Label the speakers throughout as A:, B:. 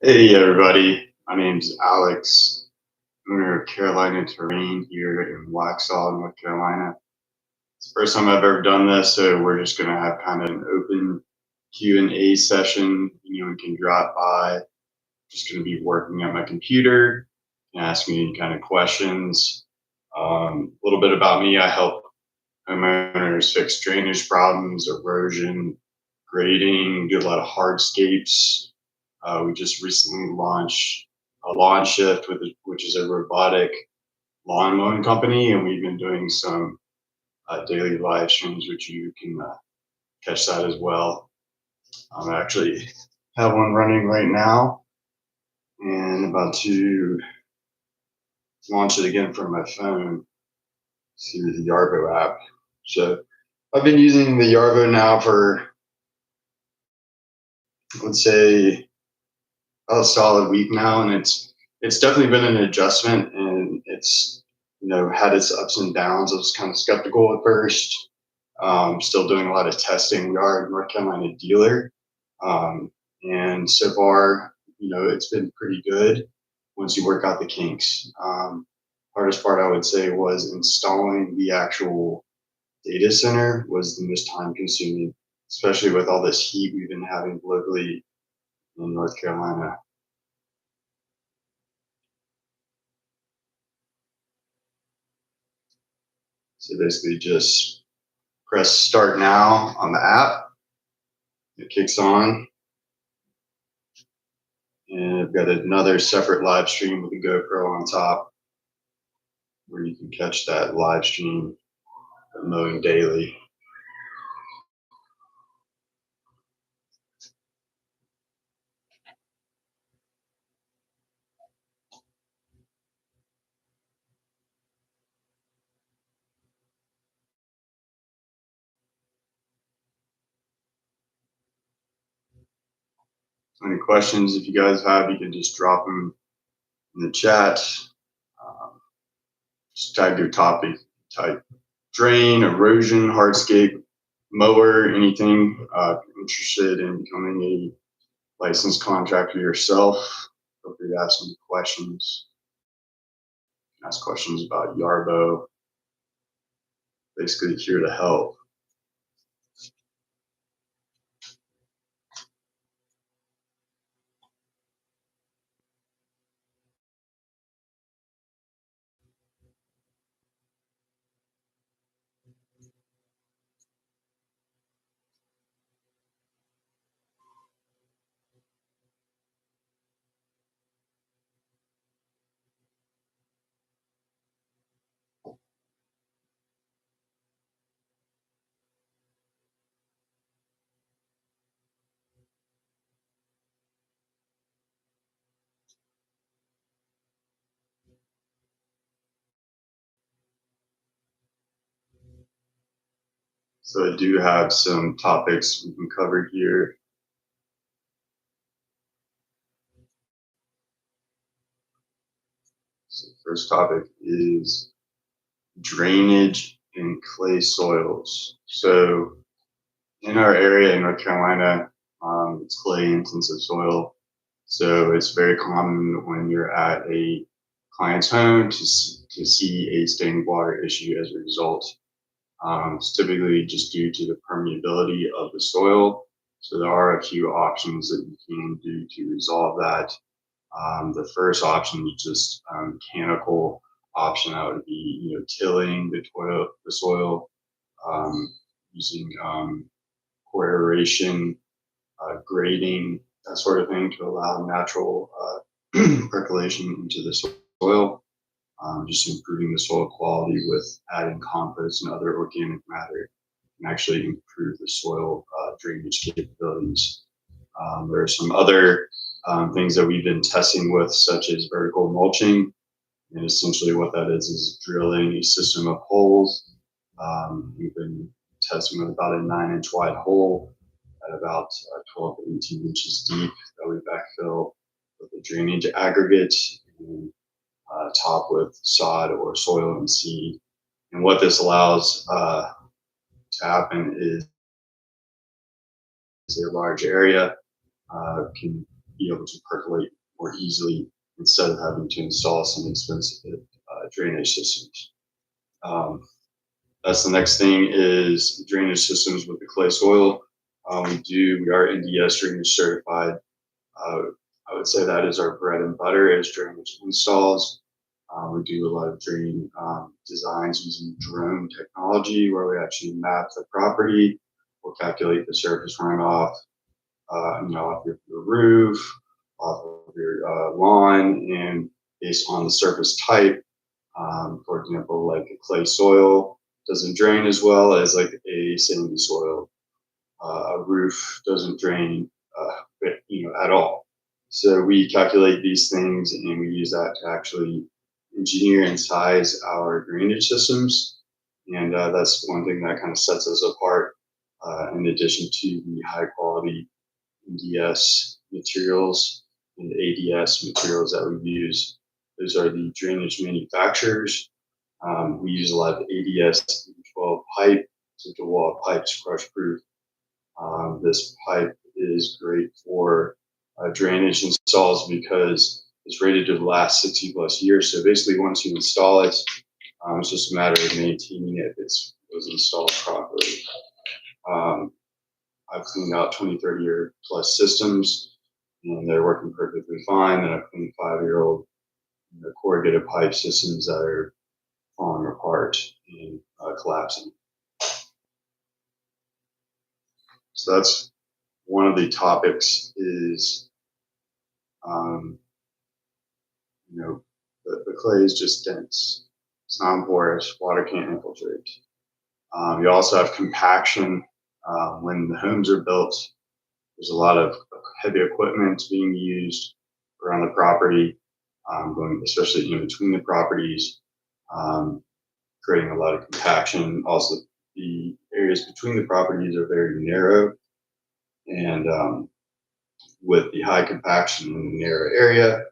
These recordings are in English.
A: Hey everybody, my name's Alex, owner of Carolina Terrain here in Waxhaw, North Carolina. It's the first time I've ever done this, so we're just going to have kind of an open Q&A session. Anyone can drop by. Just going to be working at my computer and ask me any kind of questions. A little bit about me: I help homeowners fix drainage problems, erosion, grading, do a lot of hardscapes. We just recently launched a LawnShift, which is a robotic lawn mowing company, and we've been doing some daily live streams, which you can catch that as well. I actually have one running right now, and about to launch it again from my phone through the Yarbo app. So I've been using the Yarbo now for, let's say, a solid week now, and it's definitely been an adjustment, and it's had its ups and downs. I was kind of skeptical at first. Still doing a lot of testing. We are a North Carolina dealer, and so far, it's been pretty good once you work out the kinks. Hardest part I would say was installing the actual data center was the most time consuming, especially with all this heat we've been having locally in North Carolina. So basically just press start now on the app. It kicks on. And I've got another separate live stream with a GoPro on top where you can catch that live stream of mowing daily. Any questions, if you guys have, you can just drop them in the chat. Just type your topic, type drain, erosion, hardscape, mower, anything. Interested in becoming a licensed contractor yourself, feel free to ask some questions. Ask questions about Yarbo. Basically here to help. So I do have some topics we can cover here. So the first topic is drainage in clay soils. So in our area in North Carolina, it's clay intensive soil. So it's very common when you're at a client's home to see a standing water issue as a result. It's typically just due to the permeability of the soil. So there are a few options that you can do to resolve that. The first option is just mechanical option. That would be tilling the soil using core aeration, grading, that sort of thing to allow natural percolation into the soil. Just improving the soil quality with adding compost and other organic matter can actually improve the soil drainage capabilities. There are some other things that we've been testing with, such as vertical mulching. And essentially what that is drilling a system of holes. We've been testing with about a 9-inch wide hole at about 12 to 18 inches deep that we backfill with a drainage aggregate and top with sod or soil and seed. And what this allows to happen is a large area can be able to percolate more easily instead of having to install some expensive drainage systems. That's the next thing is drainage systems with the clay soil. We are NDS drainage certified. I would say that is our bread and butter is drainage installs. We do a lot of drain designs using drone technology where we actually map the property. We'll calculate the surface runoff, off your roof, off of your lawn, and based on the surface type. For example, like a clay soil doesn't drain as well as like a sandy soil. A roof doesn't drain, at all. So we calculate these things and we use that to actually engineer and size our drainage systems. And that's one thing that kind of sets us apart, in addition to the high quality NDS materials and ADS materials that we use. Those are the drainage manufacturers. We use a lot of ADS 12 pipe, so the wall pipe's crush proof. This pipe is great for drainage installs because it's rated to last 60 plus years. So basically, once you install it, it's just a matter of maintaining it if it was installed properly. I've cleaned out 20, 30-year plus systems, and they're working perfectly fine. And I've cleaned 5-year-old corrugated pipe systems that are falling apart and collapsing. So that's one of the topics is, the clay is just dense. It's non-porous. Water can't infiltrate. You also have compaction. When the homes are built, there's a lot of heavy equipment being used around the property, going especially in between the properties, creating a lot of compaction. Also, the areas between the properties are very narrow, and with the high compaction in the narrow area,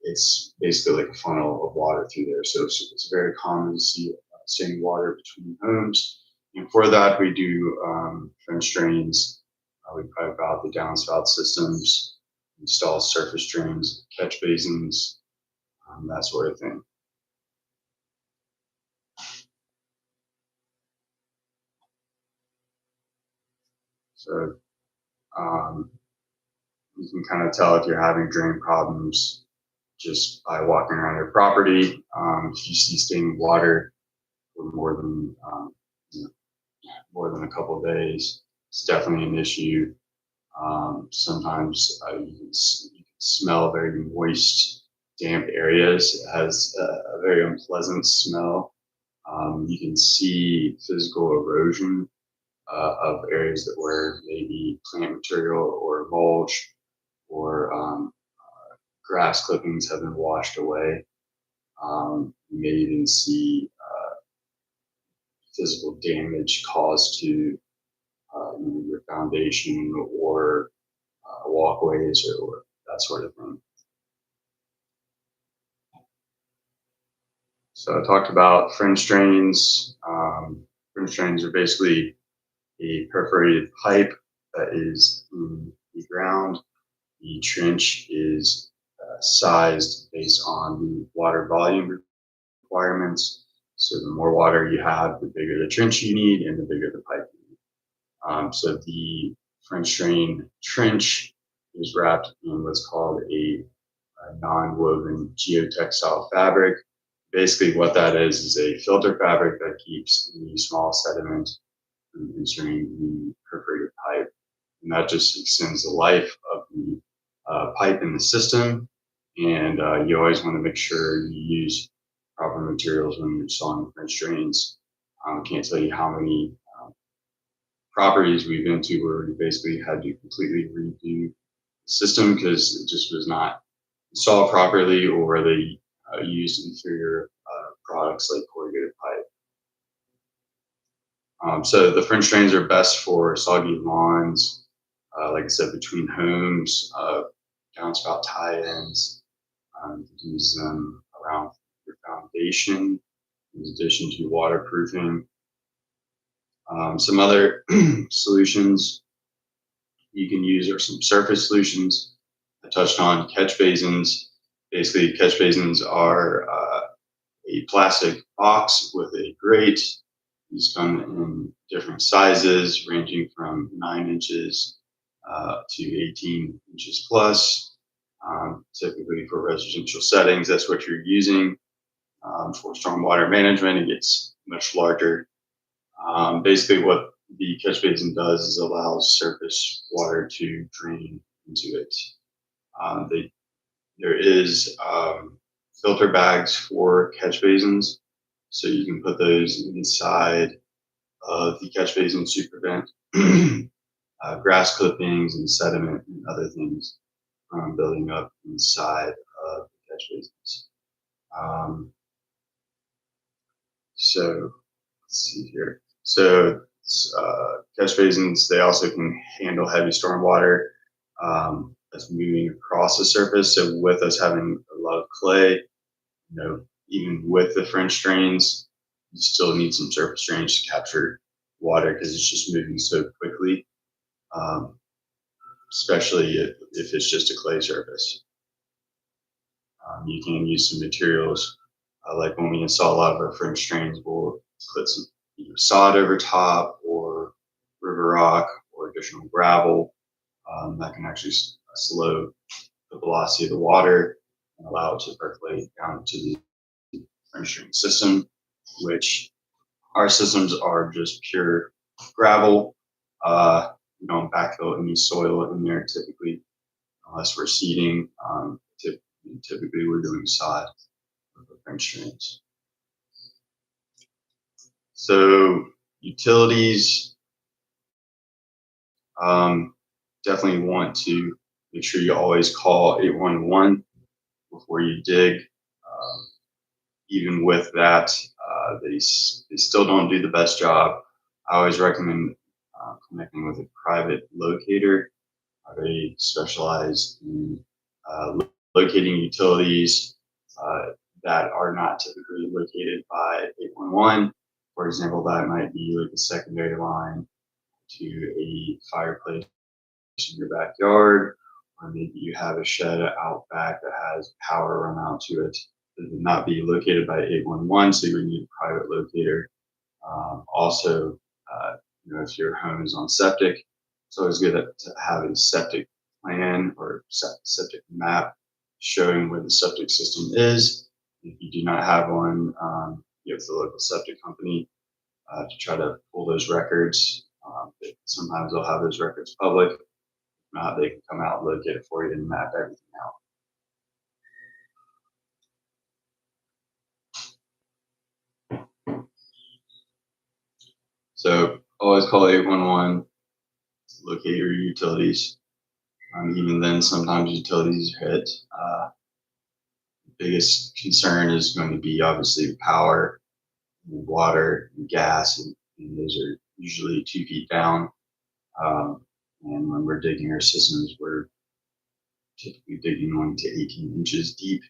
A: it's basically like a funnel of water through there. So it's very common to see standing water between homes. And for that, we do French drains. We pipe out the downspout systems, install surface drains, catch basins, that sort of thing. So you can kind of tell if you're having drain problems just by walking around your property. If you see standing water for more than a couple of days, it's definitely an issue. Sometimes you can smell very moist, damp areas. It has a very unpleasant smell. You can see physical erosion of areas that were maybe plant material or mulch or grass clippings have been washed away. You may even see physical damage caused to your foundation or walkways or that sort of thing. So I talked about French drains. French drains are basically a perforated pipe that is in the ground. The trench is sized based on the water volume requirements. So the more water you have, the bigger the trench you need and the bigger the pipe you need. So the French drain trench is wrapped in what's called a non-woven geotextile fabric. Basically what that is a filter fabric that keeps any small sediment from entering the perforated pipe. And that just extends the life of the pipe in the system. And you always want to make sure you use proper materials when you're installing French drains. I can't tell you how many properties we've been to where we basically had to completely redo the system because it just was not installed properly, or they used inferior products like corrugated pipe. So the French drains are best for soggy lawns, like I said, between homes, downspout tie-ins. Use them around your foundation, in addition to waterproofing. Some other solutions you can use are some surface solutions. I touched on catch basins. Basically, catch basins are a plastic box with a grate. These come in different sizes, ranging from 9 inches to 18 inches plus. Typically for residential settings, that's what you're using. For stormwater management, it gets much larger. Basically, what the catch basin does is allows surface water to drain into it. There is filter bags for catch basins, so you can put those inside of the catch basin to prevent grass clippings and sediment and other things from building up inside of the catch basins. So let's see here. So catch basins, they also can handle heavy stormwater that's moving across the surface. So with us having a lot of clay, even with the French drains, you still need some surface drains to capture water because it's just moving so quickly, especially if it's just a clay surface. You can use some materials like when we install a lot of our French drains, we'll put some either sod over top or river rock or additional gravel that can actually slow the velocity of the water and allow it to percolate down to the French drain system, which our systems are just pure gravel. We don't backfill any soil in there typically, unless we're seeding. Typically, we're doing sod with the French drains. So utilities, definitely want to make sure you always call 811 before you dig. Even with that, they still don't do the best job. I always recommend connecting with a private locator. They specialize in locating utilities that are not typically located by 811. For example, that might be like a secondary line to a fireplace in your backyard, or maybe you have a shed out back that has power run out to it. It would not be located by 811, so you would need a private locator. Also, if your home is on septic, it's always good to have a septic plan or septic map showing where the septic system is. If you do not have one, you have to look at the septic company to try to pull those records. Sometimes they'll have those records public. If not, they can come out and locate it for you and map everything out. So always call 811, locate your utilities. Even then, sometimes utilities are hit. The biggest concern is going to be obviously power, and water, and gas, and those are usually 2 feet down. And when we're digging our systems, we're typically digging 1 to 18 inches deep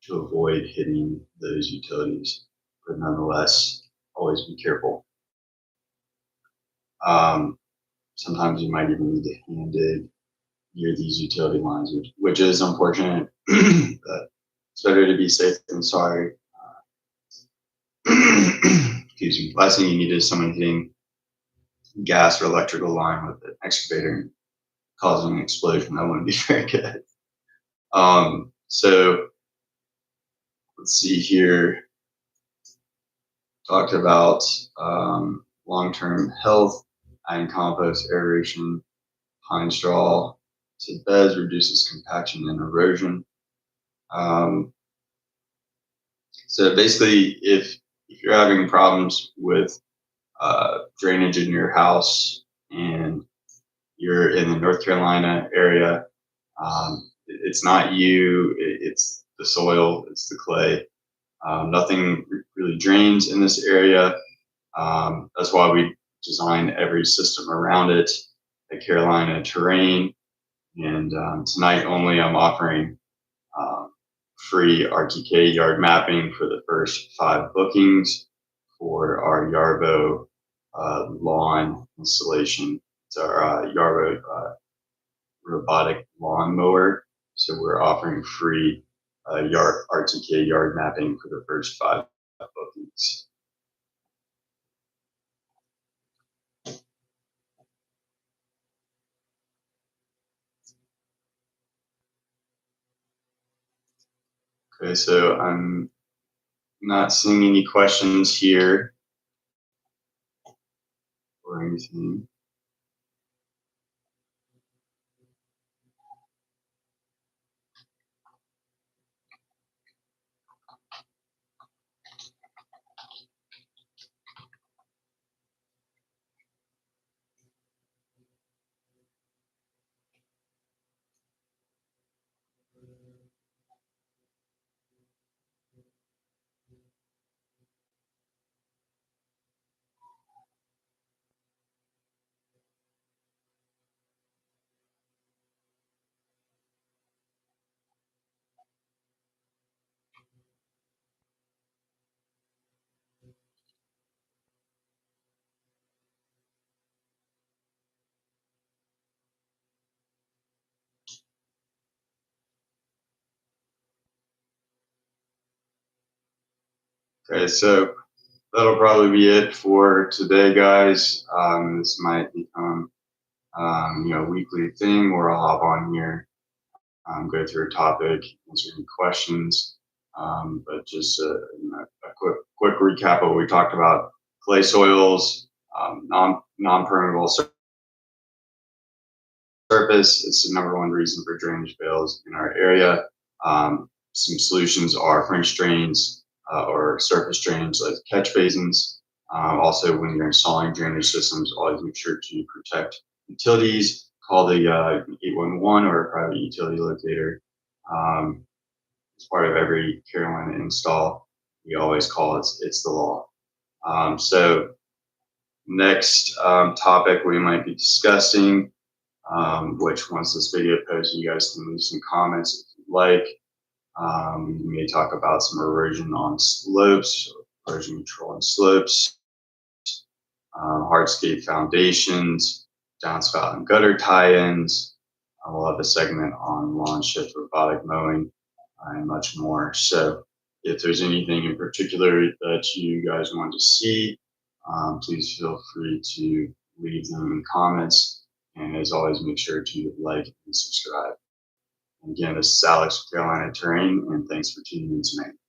A: to avoid hitting those utilities. But nonetheless, always be careful. Sometimes you might even need to hand dig near these utility lines, which is unfortunate, but it's better to be safe than sorry. Excuse me. Last thing you need is someone hitting gas or electrical line with an excavator and causing an explosion. That wouldn't be very good. So let's see here. Talked about long-term health, adding compost, aeration, pine straw to beds reduces compaction and erosion. So basically, if you're having problems with drainage in your house and you're in the North Carolina area, it's not you, it's the soil, it's the clay. Nothing really drains in this area. That's why we design every system around it, the Carolina terrain. And tonight only, I'm offering free RTK yard mapping for the first 5 bookings for our Yarbo lawn installation. It's our Yarbo robotic lawn mower. So we're offering free yard RTK yard mapping for the first 5 bookings. Okay, so I'm not seeing any questions here or anything. Okay, so that'll probably be it for today, guys. This might become weekly thing where I'll hop on here, go through a topic, answer any questions. But just a quick recap of what we talked about: clay soils, non-permeable surface. It's the number one reason for drainage fails in our area. Some solutions are French drains or surface drains like catch basins. Also, when you're installing drainage systems, always make sure to protect utilities. Call the 811 or a private utility locator. As part of every Carolina install, we always call it's the law. So next topic we might be discussing, which once this video posts, you guys can leave some comments if you'd like. We may talk about some erosion on slopes, erosion control on slopes, hardscape foundations, downspout and gutter tie-ins. We'll have a segment on LawnShift, robotic mowing, and much more. So if there's anything in particular that you guys want to see, please feel free to leave them in comments. And as always, make sure to like and subscribe. And again, this is Alex with Carolina Terrain, and thanks for tuning in tonight.